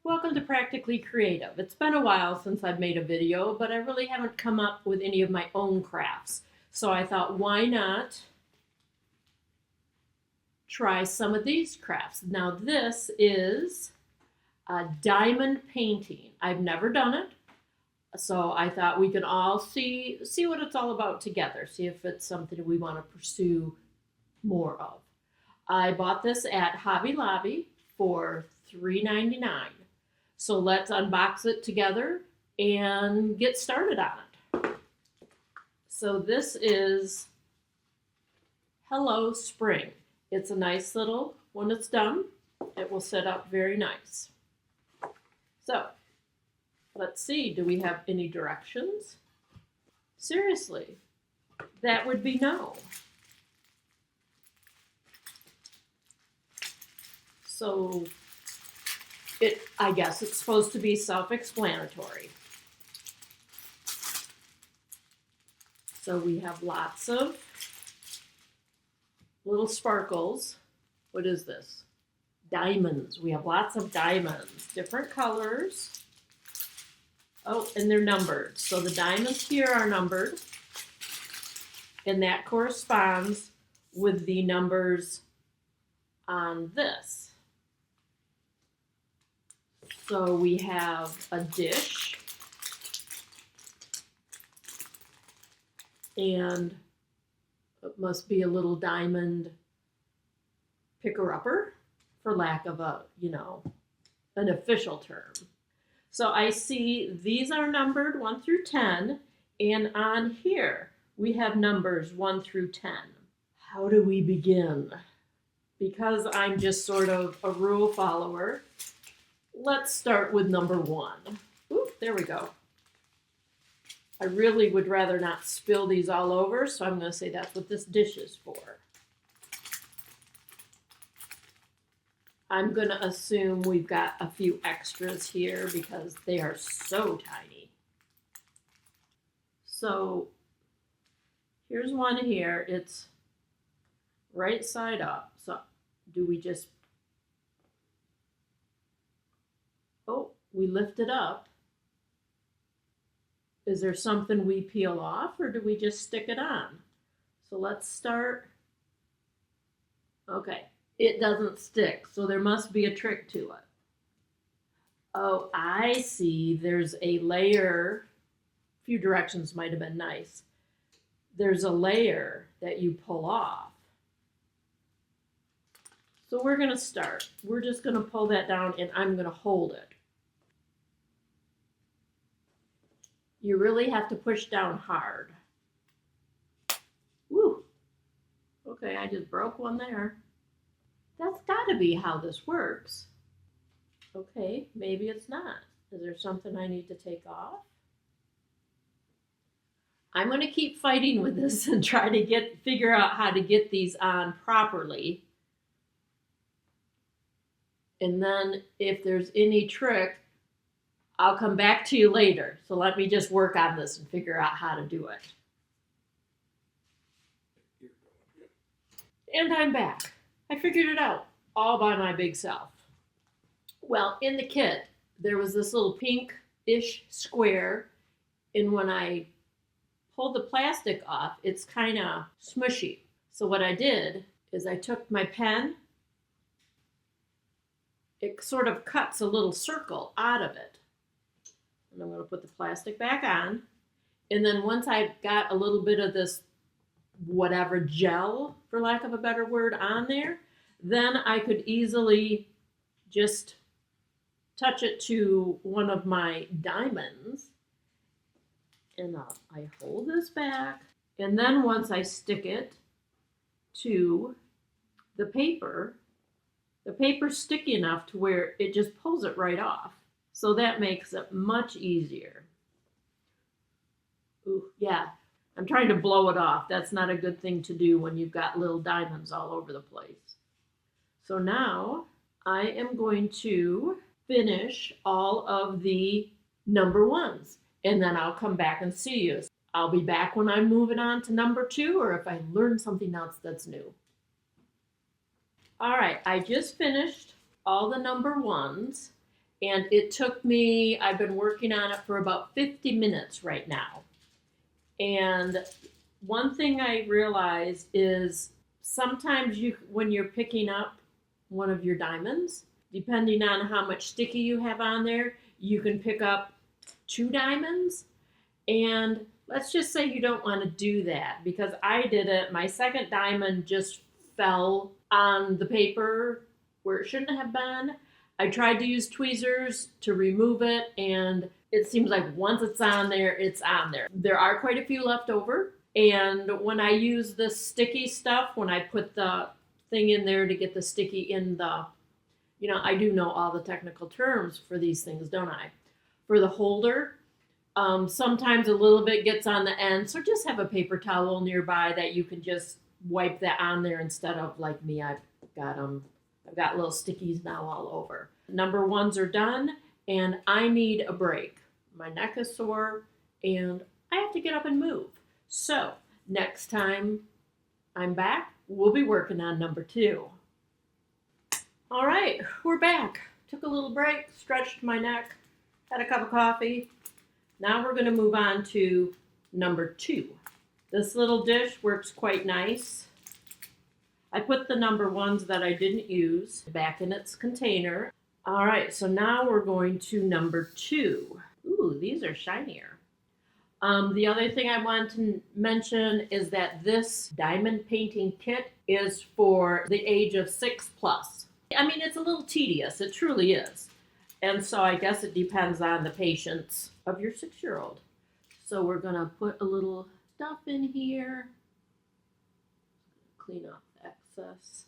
Welcome to Practically Creative. It's been a while since I've made a video, but I really haven't come up with any of my own crafts. So I thought, why not try some of these crafts? Now this is a diamond painting. I've never done it, so I thought we could all see what it's all about together, see if it's something we want to pursue more of. I bought this at Hobby Lobby for $3.99. So let's unbox it together and get started on it. So this is Hello Spring. It's a nice little, when it's done, it will set up very nice. So let's see, do we have any directions? Seriously, that would be no. So I guess it's supposed to be self-explanatory. So we have lots of little sparkles. What is this? Diamonds. We have lots of diamonds, different colors. Oh, and they're numbered. So the diamonds here are numbered, and that corresponds with the numbers on this. So we have a dish, and it must be a little diamond picker-upper, for lack of an official term. So I see these are numbered 1 through 10, and on here we have numbers 1 through 10. How do we begin? Because I'm just sort of a rule follower, let's start with number 1. Ooh, there we go. I really would rather not spill these all over, so I'm going to say that's what this dish is for. I'm going to assume we've got a few extras here because they are so tiny. So here's one here. It's right side up. So do we just... Oh, we lift it up. Is there something we peel off, or do we just stick it on? So let's start. Okay, it doesn't stick, so there must be a trick to it. Oh, I see. There's a layer. A few directions might have been nice. There's a layer that you pull off. So we're going to start. We're just going to pull that down, and I'm going to hold it. You really have to push down hard. Woo! Okay, I just broke one there. That's got to be how this works. Okay, maybe it's not. Is there something I need to take off? I'm going to keep fighting with this and try to figure out how to get these on properly. And then if there's any trick, I'll come back to you later. So let me just work on this and figure out how to do it. And I'm back. I figured it out all by my big self. Well, in the kit, there was this little pink-ish square, and when I pulled the plastic off, it's kind of smushy. So what I did is I took my pen. It sort of cuts a little circle out of it. And I'm going to put the plastic back on. And then once I've got a little bit of this whatever gel, for lack of a better word, on there, then I could easily just touch it to one of my diamonds. And I hold this back. And then once I stick it to the paper's sticky enough to where it just pulls it right off. So that makes it much easier. Ooh, yeah, I'm trying to blow it off. That's not a good thing to do when you've got little diamonds all over the place. So now I am going to finish all of the number 1s, and then I'll come back and see you. I'll be back when I'm moving on to number 2, or if I learn something else that's new. All right, I just finished all the number 1s, And it took me, I've been working on it for about 50 minutes right now. And one thing I realize is sometimes when you're picking up one of your diamonds, depending on how much sticky you have on there, you can pick up 2 diamonds. And let's just say you don't want to do that because I did it. My second diamond just fell on the paper where it shouldn't have been. I tried to use tweezers to remove it, and it seems like once it's on there, it's on there. There are quite a few left over. And when I use this sticky stuff, when I put the thing in there to get the sticky in the, I do know all the technical terms for these things, don't I? For the holder, sometimes a little bit gets on the end, so just have a paper towel nearby that you can just wipe that on there instead of like me. I've got little stickies now all over. Number 1s are done, and I need a break. My neck is sore, and I have to get up and move. So next time I'm back, we'll be working on number 2. All right, we're back. Took a little break, stretched my neck, had a cup of coffee. Now we're going to move on to number 2. This little dish works quite nice. I put the number 1s that I didn't use back in its container. All right, so now we're going to number 2. Ooh, these are shinier. The other thing I want to mention is that this diamond painting kit is for the age of 6+. I mean, it's a little tedious. It truly is. And so I guess it depends on the patience of your 6-year-old. So we're going to put a little stuff in here. Clean off the excess.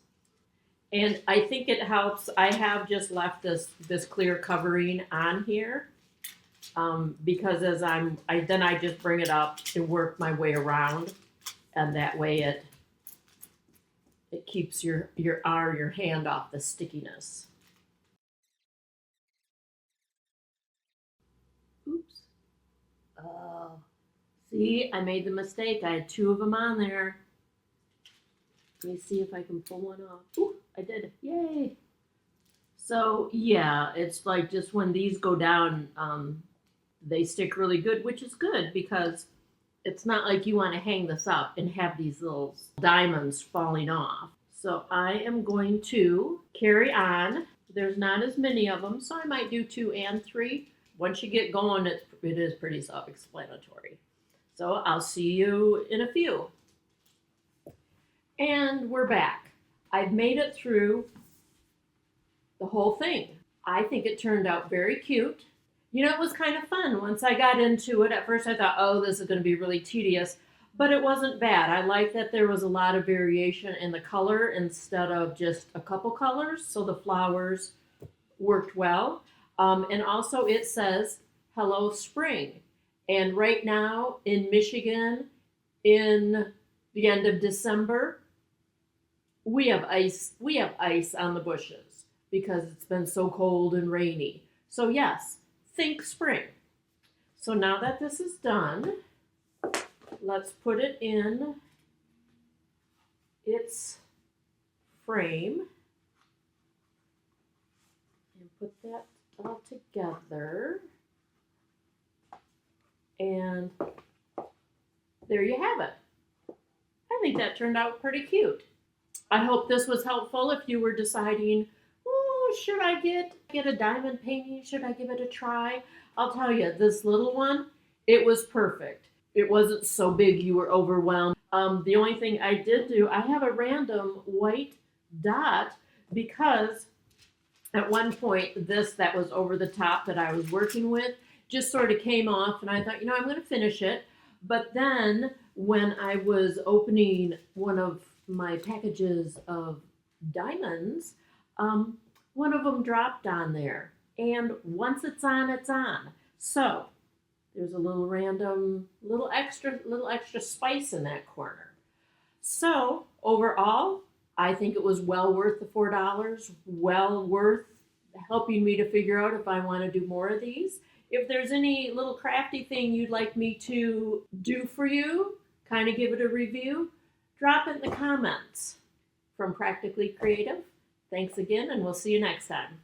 And I think it helps. I have just left this clear covering on here. Because as I just bring it up and work my way around, and that way it keeps your hand off the stickiness. Oops. Oh, see, I made the mistake. I had 2 of them on there. Let me see if I can pull one off. Ooh, I did. Yay. So yeah, it's like just when these go down, they stick really good, which is good because it's not like you want to hang this up and have these little diamonds falling off. So I am going to carry on. There's not as many of them, so I might do 2 and 3. Once you get going, it is pretty self-explanatory. So I'll see you in a few. And we're back. I've made it through the whole thing. I think it turned out very cute. It was kind of fun. Once I got into it, at first I thought, oh, this is going to be really tedious, but it wasn't bad. I liked that there was a lot of variation in the color instead of just a couple colors, so the flowers worked well. And also it says, Hello Spring. And right now in Michigan, in the end of December, we have ice on the bushes because it's been so cold and rainy. So yes, think spring. So now that this is done, let's put it in its frame and put that all together. And there you have it. I think that turned out pretty cute. I hope this was helpful if you were deciding, should I get a diamond painting? Should I give it a try? I'll tell you, this little one, it was perfect. It wasn't so big you were overwhelmed. The only thing I did do, I have a random white dot because at one point this that was over the top that I was working with just sort of came off, and I thought, I'm going to finish it. But then when I was opening one of my packages of diamonds, one of them dropped on there, and once it's on, it's on. So there's a little random, little extra spice in that corner. So overall, I think it was well worth the $4, well worth helping me to figure out if I want to do more of these. If there's any little crafty thing you'd like me to do for you, kind of give it a review, drop it in the comments. From Practically Creative, thanks again, and we'll see you next time.